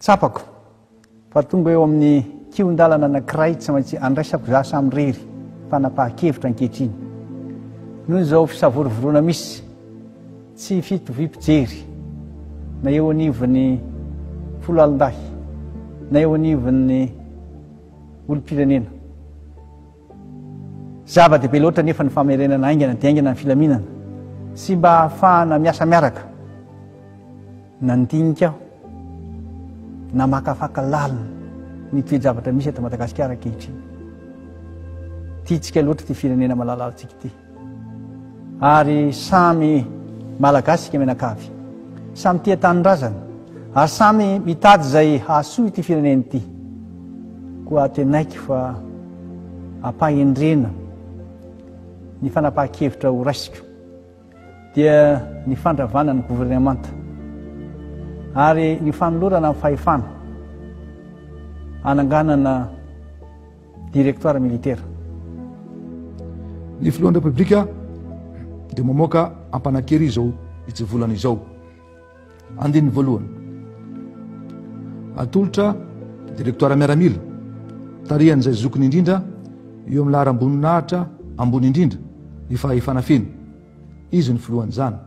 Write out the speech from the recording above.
tsapako fa tonga eo amin'ny kion-dalana anankiray tsy maintsy andraisako za samy rery fanapahan-kevitra ankehitriny noho izao fisavorovorona misy tsy fitovim-pijery na eo anivon'ny folo alin-dahy na eo anivon'ny olom-pirenena zava-dehibe loatra nefa ny famerenana aingana dia aingana ny filaminana sy mba ahafahana miasa miaraka nandinika aho na makafaka lalina ny toe-javatra misy eto Madagasikara ankehitriny tiatsika loatra ty firenena malalalantsika ity ary samy malagasika menakavy samy tia tanindrazana ary samy mitady zay hahasoa ity firenena ity koa tenaiky fa ampahendrena ny fanapahan-kevitra ho raisiko dia ny fandravana ny gouvernemanta ary ny fanolorana amin'ny fahefana ananganana directoire militaire. Ny filohan'ny republika dia mamoaka ampanakery izao itsy volana izao. Andininy voalohany atolotra directoire miaramila tarihan'izay zokiny indrindra eo amin'ny laharam-boninahitra ambony indrindra ny fahefanafeny izy ny filohan'izany.